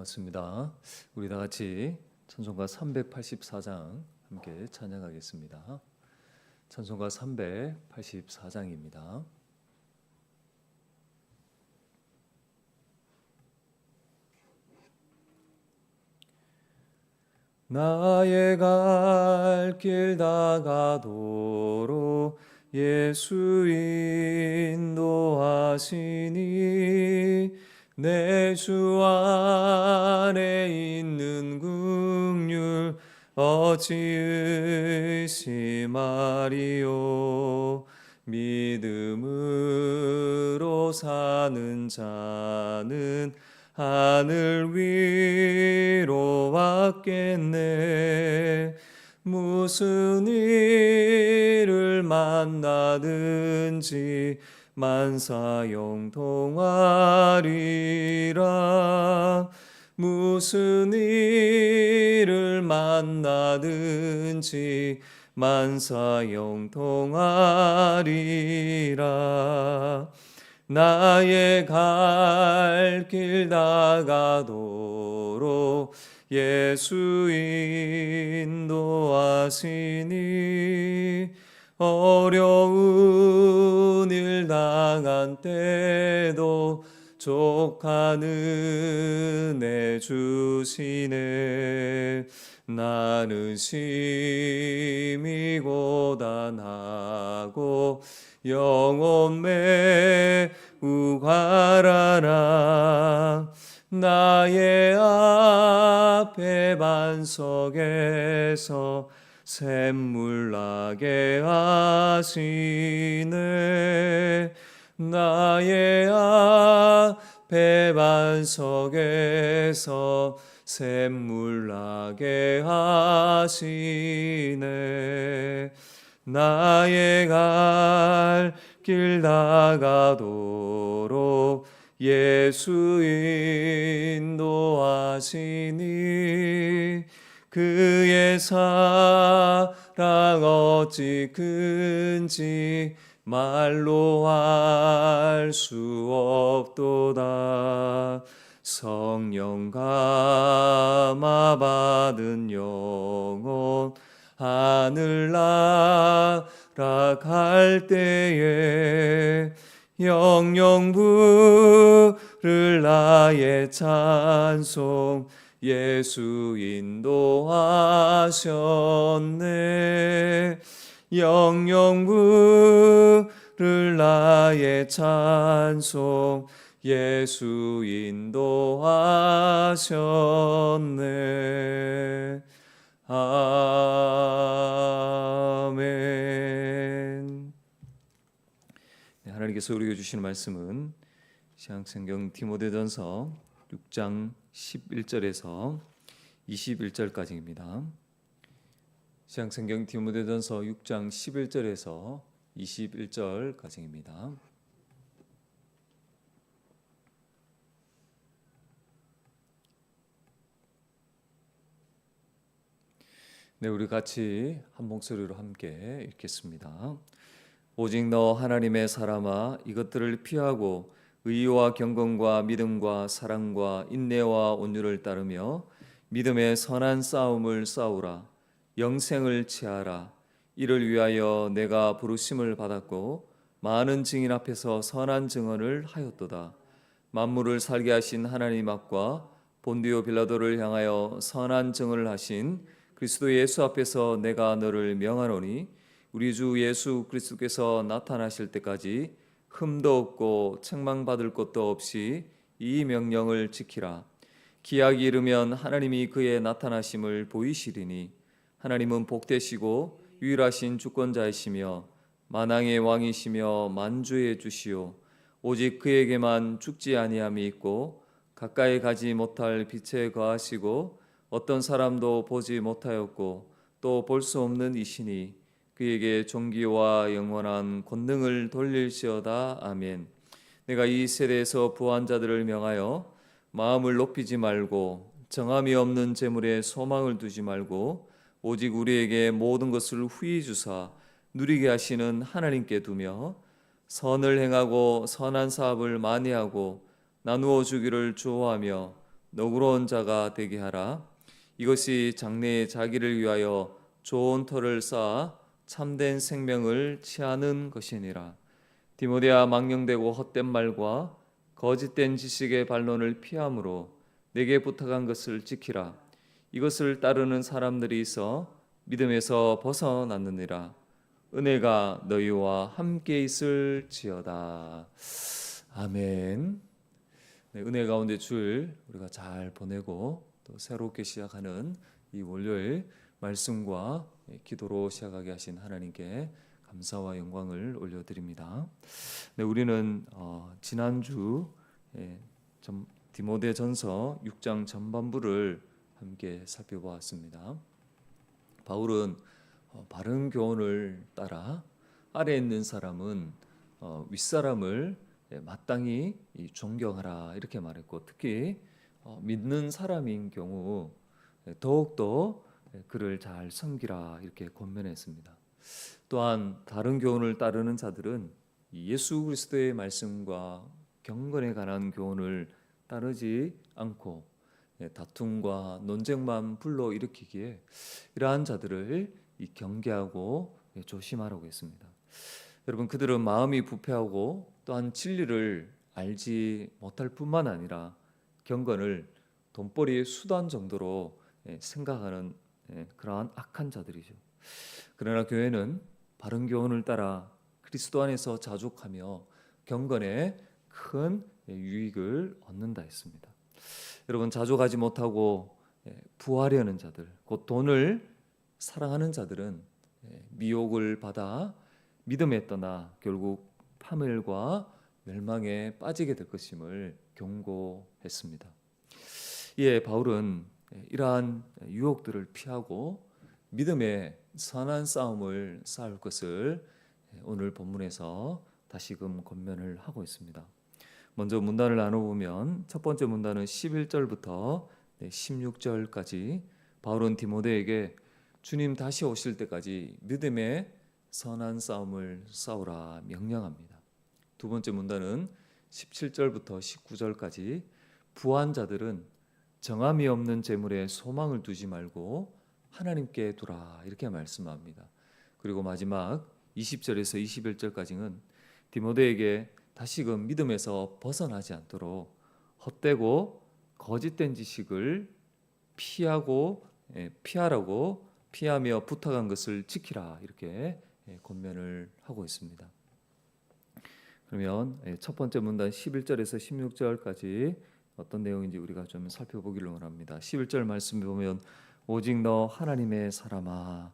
반갑습니다. 우리 다 같이 찬송가 384장 함께 찬양하겠습니다. 찬송가 384장입니다. 나의 갈 길 다가도록 예수 인도하시니 내 주 안에 있는 긍휼 어찌 의심하리요. 믿음으로 사는 자는 하늘 위로 왔겠네. 무슨 일을 만나든지 만사형통하리라. 무슨 일을 만나든지 만사형통하리라. 나의 갈 길 다가도록 예수 인도하시니 어려운 일 당한 때도 족한 은혜 주시네. 나는 심히 고단하고 영혼 매우 가라나. 나의 앞에 반석에서 샘물 나게 하시네. 나의 앞에 반석에서 샘물 나게 하시네. 나의 갈 길 다가도록 예수 인도하시니 그의 사랑 어찌 큰지 말로 할 수 없도다. 성령 감화 받은 영혼 하늘 날아갈 때에 영영 부를 나의 찬송 예수 인도하셨네. 영영 부를 나의 찬송 예수 인도하셨네. 아멘. 네, 하나님께서 우리에게 주시는 말씀은 신약성경 디모데전서 6장 11절에서 21절까지입니다. 신약성경 디모데전서 6장 11절에서 21절까지입니다. 네, 우리 같이 한 목소리로 함께 읽겠습니다. 오직 너 하나님의 사람아, 이것들을 피하고 의와 경건과 믿음과 사랑과 인내와 온유를 따르며 믿음의 선한 싸움을 싸우라. 영생을 취하라. 이를 위하여 내가 부르심을 받았고 많은 증인 앞에서 선한 증언을 하였도다. 만물을 살게 하신 하나님 앞과 본디오 빌라도를 향하여 선한 증언을 하신 그리스도 예수 앞에서 내가 너를 명하노니 우리 주 예수 그리스도께서 나타나실 때까지 흠도 없고 책망받을 것도 없이 이 명령을 지키라. 기약이 이르면 하나님이 그의 나타나심을 보이시리니 하나님은 복되시고 유일하신 주권자이시며 만왕의 왕이시며 만주의 주시오. 오직 그에게만 죽지 아니함이 있고 가까이 가지 못할 빛에 거하시고 어떤 사람도 보지 못하였고 또 볼 수 없는 이시니 그에게 존귀와 영원한 권능을 돌릴지어다. 아멘. 내가 이 세대에서 부한 자들을 명하여 마음을 높이지 말고 정함이 없는 재물에 소망을 두지 말고 오직 우리에게 모든 것을 후히 주사 누리게 하시는 하나님께 두며 선을 행하고 선한 사업을 많이 하고 나누어 주기를 좋아하며 너그러운 자가 되게 하라. 이것이 장래에 자기를 위하여 좋은 터를 쌓아 참된 생명을 취하는 것이니라. 디모데야, 망령되고 헛된 말과 거짓된 지식의 반론을 피함으로 내게 부탁한 것을 지키라. 이것을 따르는 사람들이 있어 믿음에서 벗어났느니라. 은혜가 너희와 함께 있을지어다. 아멘. 네, 은혜 가운데 주일 우리가 잘 보내고 또 새롭게 시작하는 이 월요일 말씀과 기도로 시작하게 하신 하나님께 감사와 영광을 올려드립니다. 네, 우리는 지난주 디모데전서 6장 전반부를 함께 살펴보았습니다. 바울은 바른 교훈을 따라 아래에 있는 사람은 윗사람을 마땅히 존경하라 이렇게 말했고, 특히 믿는 사람인 경우 더욱더 그를 잘 섬기라 이렇게 권면했습니다. 또한 다른 교훈을 따르는 자들은 예수 그리스도의 말씀과 경건에 관한 교훈을 따르지 않고 다툼과 논쟁만 불러일으키기에 이러한 자들을 경계하고 조심하라고 했습니다. 여러분, 그들은 마음이 부패하고 또한 진리를 알지 못할 뿐만 아니라 경건을 돈벌이의 수단 정도로 생각하는 그러한 악한 자들이죠. 그러나 교회는 바른 교훈을 따라 그리스도 안에서 자족하며 경건에 큰 유익을 얻는다 했습니다. 여러분, 자족하지 못하고 부하려는 자들, 곧 돈을 사랑하는 자들은 미혹을 받아 믿음에 떠나 결국 파멸과 멸망에 빠지게 될 것임을 경고했습니다. 이에 바울은 이러한 유혹들을 피하고 믿음의 선한 싸움을 싸울 것을 오늘 본문에서 다시금 권면을 하고 있습니다. 먼저 문단을 나눠보면 첫 번째 문단은 11절부터 16절까지 바울은 디모데에게 주님 다시 오실 때까지 믿음의 선한 싸움을 싸우라 명령합니다. 두 번째 문단은 17절부터 19절까지 부한 자들은 정함이 없는 재물에 소망을 두지 말고 하나님께 두라 이렇게 말씀합니다. 그리고 마지막 20절에서 21절까지는 디모데에게 다시금 믿음에서 벗어나지 않도록 헛되고 거짓된 지식을 피하며 부탁한 것을 지키라 이렇게 권면을 하고 있습니다. 그러면 첫 번째 문단 11절에서 16절까지 어떤 내용인지 우리가 좀 살펴보기를 원합니다. 11절 말씀 보면 오직 너 하나님의 사람아,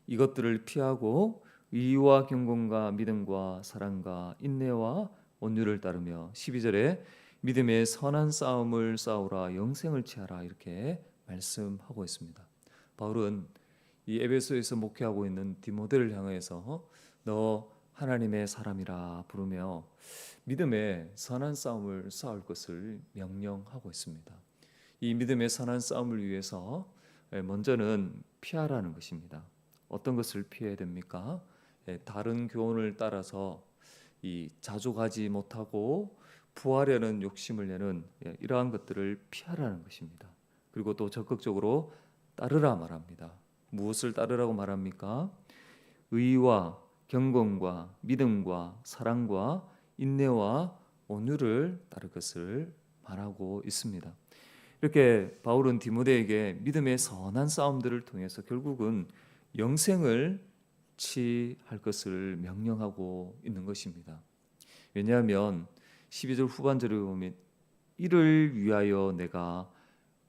이것들을 피하고 의와 경건과 믿음과 사랑과 인내와 온유를 따르며, 12절에 믿음의 선한 싸움을 싸우라 영생을 취하라 이렇게 말씀하고 있습니다. 바울은 이 에베소에서 목회하고 있는 디모데를 향해서 너 하나님의 사람이라 부르며 믿음의 선한 싸움을 싸울 것을 명령하고 있습니다. 이 믿음의 선한 싸움을 위해서 먼저는 피하라는 것입니다. 어떤 것을 피해야 됩니까? 다른 교훈을 따라서 이 자족하지 못하고 부하려는 욕심을 내는 이러한 것들을 피하라는 것입니다. 그리고 또 적극적으로 따르라 말합니다. 무엇을 따르라고 말합니까? 의와 경건과 믿음과 사랑과 인내와 온유를 따를 것을 말하고 있습니다. 이렇게 바울은 디모데에게 믿음의 선한 싸움들을 통해서 결국은 영생을 취할 것을 명령하고 있는 것입니다. 왜냐하면 12절 후반절에 보면 이를 위하여 내가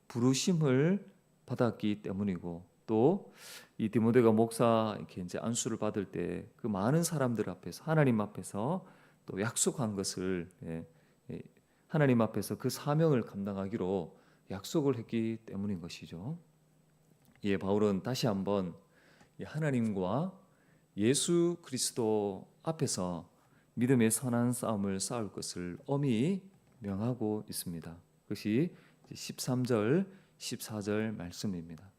부르심을 받았기 때문이고, 또 이 디모데가 목사 이렇게 이제 안수를 받을 때 그 많은 사람들 앞에서 하나님 앞에서 또 약속한 것을 하나님 앞에서 그 사명을 감당하기로 약속을 했기 때문인 것이죠. 예, 바울은 다시 한번 하나님과 예수 그리스도 앞에서 믿음의 선한 싸움을 싸울 것을 엄히 명하고 있습니다. 그것이 13절, 14절 말씀입니다.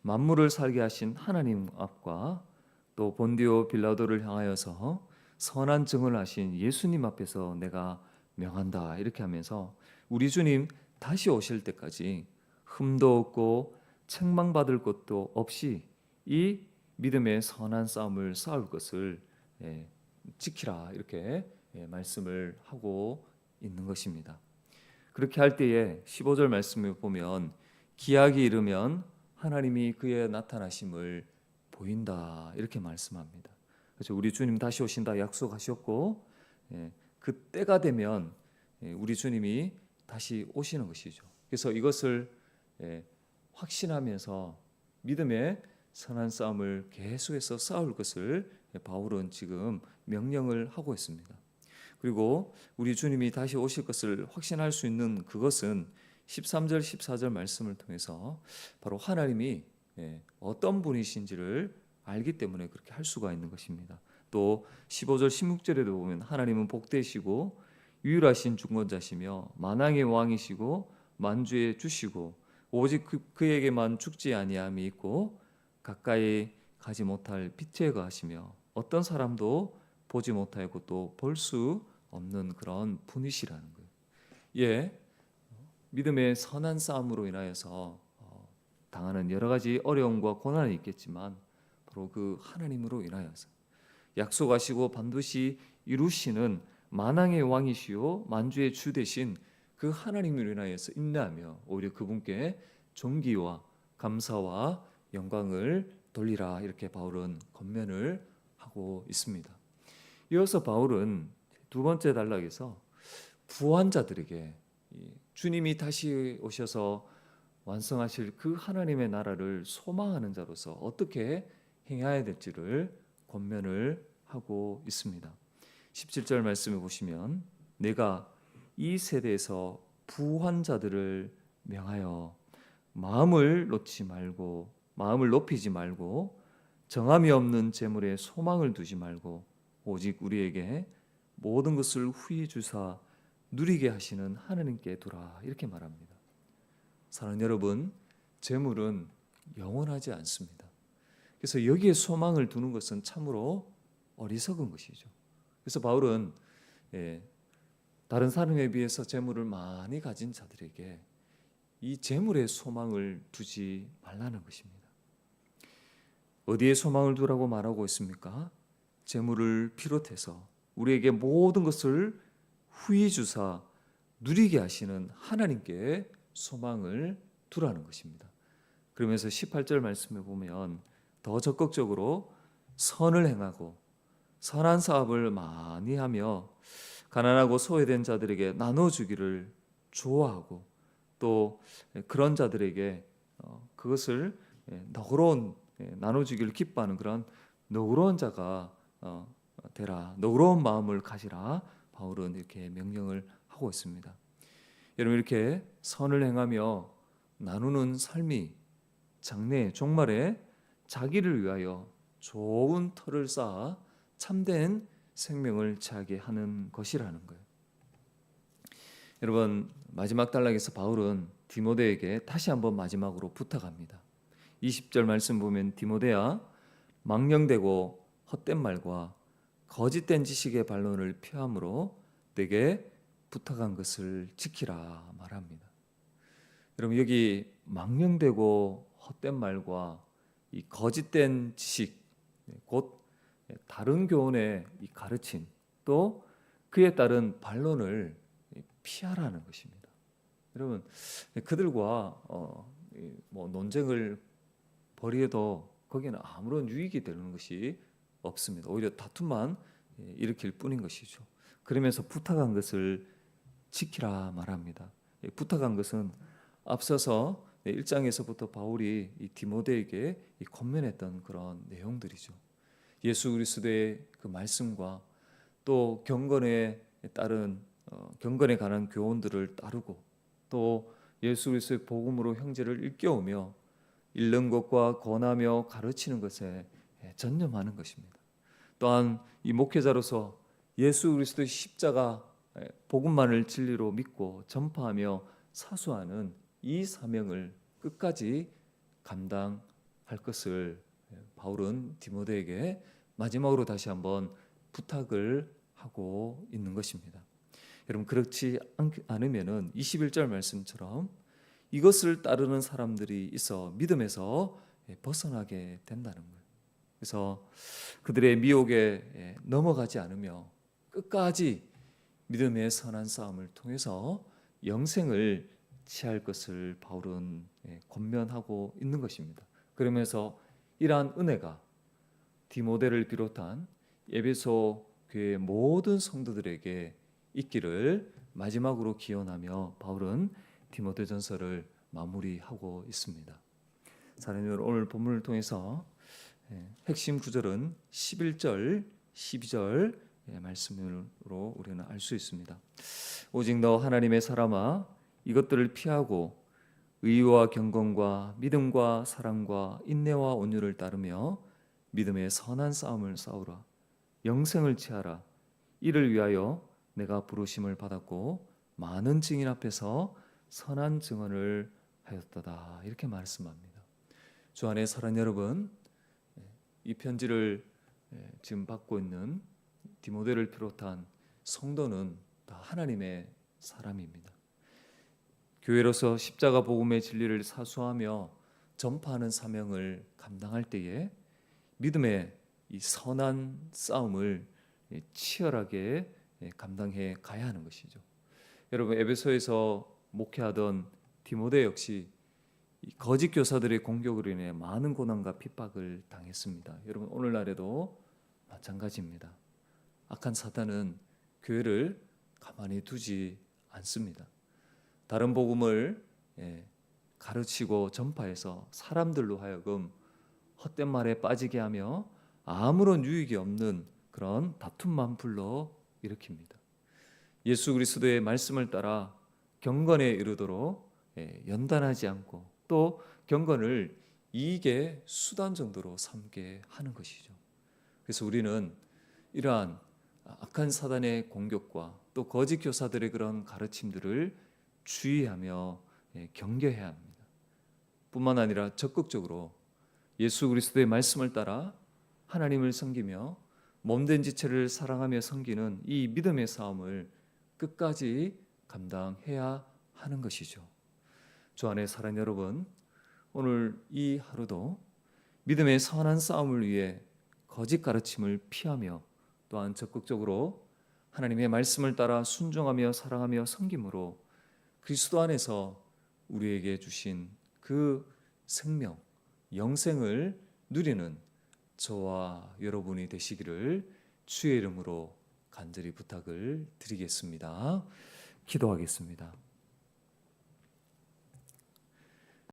만물을 살게 하신 하나님 앞과 또 본디오 빌라도를 향하여서 선한 증언을 하신 예수님 앞에서 내가 명한다 이렇게 하면서 우리 주님 다시 오실 때까지 흠도 없고 책망받을 것도 없이 이 믿음의 선한 싸움을 싸울 것을 지키라, 이렇게 말씀을 하고 있는 것입니다. 그렇게 할 때에 15절 말씀을 보면 기약이 이르면 하나님이 그의 나타나심을 보인다, 이렇게 말씀합니다. 그래서 우리 주님 다시 오신다 약속하셨고, 그 때가 되면 우리 주님이 다시 오시는 것이죠. 그래서 이것을 확신하면서 믿음의 선한 싸움을 계속해서 싸울 것을 바울은 지금 명령을 하고 있습니다. 그리고 우리 주님이 다시 오실 것을 확신할 수 있는 그것은 13절 14절 말씀을 통해서 바로 하나님이 어떤 분이신지를 알기 때문에 그렇게 할 수가 있는 것입니다. 또 15절 16절에도 보면 하나님은 복되시고 유일하신 중건자시며 만왕의 왕이시고 만주의 주시고 오직 그에게만 죽지 아니함이 있고 가까이 가지 못할 빛에 거하시며 어떤 사람도 보지 못하고 또 볼 수 없는 그런 분이시라는 거예요. 예, 믿음의 선한 싸움으로 인하여서 당하는 여러 가지 어려움과 고난이 있겠지만 바로 그 하나님으로 인하여서 약속하시고 반드시 이루시는 만왕의 왕이시요 만주의 주 되신 그 하나님으로 인하여서 인내하며 오히려 그분께 존귀와 감사와 영광을 돌리라, 이렇게 바울은 권면을 하고 있습니다. 이어서 바울은 두 번째 단락에서 부한 자들에게 주님이 다시 오셔서 완성하실 그 하나님의 나라를 소망하는 자로서 어떻게 행해야 될지를 권면을 하고 있습니다. 17절 말씀을 보시면 내가 이 세대에서 부한 자들을 명하여 마음을 높이지 말고 정함이 없는 재물에 소망을 두지 말고 오직 우리에게 모든 것을 후히 주사 누리게 하시는 하나님께 두라, 이렇게 말합니다. 사랑하는 여러분, 재물은 영원하지 않습니다. 그래서 여기에 소망을 두는 것은 참으로 어리석은 것이죠. 그래서 바울은 다른 사람에 비해서 재물을 많이 가진 자들에게 이 재물에 소망을 두지 말라는 것입니다. 어디에 소망을 두라고 말하고 있습니까? 재물을 비롯해서 우리에게 모든 것을 후히 주사 누리게 하시는 하나님께 소망을 두라는 것입니다. 그러면서 18절 말씀에 보면 더 적극적으로 선을 행하고 선한 사업을 많이 하며 가난하고 소외된 자들에게 나눠주기를 좋아하고 또 그런 자들에게 그것을 너그러운 나눠주기를 기뻐하는 그런 너그러운 자가 되라, 너그러운 마음을 가지라, 바울은 이렇게 명령을 하고 있습니다. 여러분, 이렇게 선을 행하며 나누는 삶이 장래 종말에 자기를 위하여 좋은 터를 쌓아 참된 생명을 차게 하는 것이라는 거예요. 여러분, 마지막 단락에서 바울은 디모데에게 다시 한번 마지막으로 부탁합니다. 20절 말씀 보면 디모데야, 망령되고 헛된 말과 거짓된 지식의 반론을 피함으로 내게 부탁한 것을 지키라 말합니다. 여러분, 여기 망령되고 헛된 말과 이 거짓된 지식, 곧 다른 교훈의 이 가르침, 또 그에 따른 반론을 피하라는 것입니다. 여러분, 그들과 논쟁을 벌여도 거기에는 아무런 유익이 되는 것이 없습니다. 오히려 다툼만 일으킬 뿐인 것이죠. 그러면서 부탁한 것을 지키라 말합니다. 부탁한 것은 앞서서 1장에서부터 바울이 이 디모데에게 권면했던 그런 내용들이죠. 예수 그리스도의 그 말씀과 또 경건에 따른 경건에 관한 교훈들을 따르고 또 예수 그리스도의 복음으로 형제를 일깨우며 잃는 것과 권하며 가르치는 것에 전념하는 것입니다. 또한 이 목회자로서 예수 그리스도의 십자가 복음만을 진리로 믿고 전파하며 사수하는 이 사명을 끝까지 감당할 것을 바울은 디모데에게 마지막으로 다시 한번 부탁을 하고 있는 것입니다. 여러분 그렇지 않으면은 21절 말씀처럼 이것을 따르는 사람들이 있어 믿음에서 벗어나게 된다는 거예요. 그래서 그들의 미혹에 넘어가지 않으며 끝까지 믿음의 선한 싸움을 통해서 영생을 취할 것을 바울은 권면하고 있는 것입니다. 그러면서 이러한 은혜가 디모데를 비롯한 에베소 교회 모든 성도들에게 있기를 마지막으로 기원하며 바울은 디모데전서를 마무리하고 있습니다. 사랑하는 여러분, 오늘 본문을 통해서 핵심 구절은 11절, 12절 말씀으로 우리는 알 수 있습니다. 오직 너 하나님의 사람아 이것들을 피하고 의와 경건과 믿음과 사랑과 인내와 온유를 따르며 믿음의 선한 싸움을 싸우라. 영생을 취하라. 이를 위하여 내가 부르심을 받았고 많은 증인 앞에서 선한 증언을 하였도다. 이렇게 말씀합니다. 주 안에 사랑하는 여러분, 이 편지를 지금 받고 있는 디모데를 비롯한 성도는 다 하나님의 사람입니다. 교회로서 십자가 복음의 진리를 사수하며 전파하는 사명을 감당할 때에 믿음의 이 선한 싸움을 치열하게 감당해 가야 하는 것이죠. 여러분 에베소에서 목회하던 디모데 역시 거짓 교사들의 공격으로 인해 많은 고난과 핍박을 당했습니다. 여러분 오늘날에도 마찬가지입니다. 악한 사단은 교회를 가만히 두지 않습니다. 다른 복음을 가르치고 전파해서 사람들로 하여금 헛된 말에 빠지게 하며 아무런 유익이 없는 그런 다툼만 불러 일으킵니다. 예수 그리스도의 말씀을 따라 경건에 이르도록 연단하지 않고 또 경건을 이익의 수단 정도로 삼게 하는 것이죠. 그래서 우리는 이러한 악한 사단의 공격과 또 거짓 교사들의 그런 가르침들을 주의하며 경계해야 합니다. 뿐만 아니라 적극적으로 예수 그리스도의 말씀을 따라 하나님을 섬기며 몸된 지체를 사랑하며 섬기는 이 믿음의 싸움을 끝까지 감당해야 하는 것이죠. 주 안에 사랑하는 여러분, 오늘 이 하루도 믿음의 선한 싸움을 위해 거짓 가르침을 피하며 또한 적극적으로 하나님의 말씀을 따라 순종하며 사랑하며 섬김으로 그리스도 안에서 우리에게 주신 그 생명, 영생을 누리는 저와 여러분이 되시기를 주의 이름으로 간절히 부탁을 드리겠습니다. 기도하겠습니다.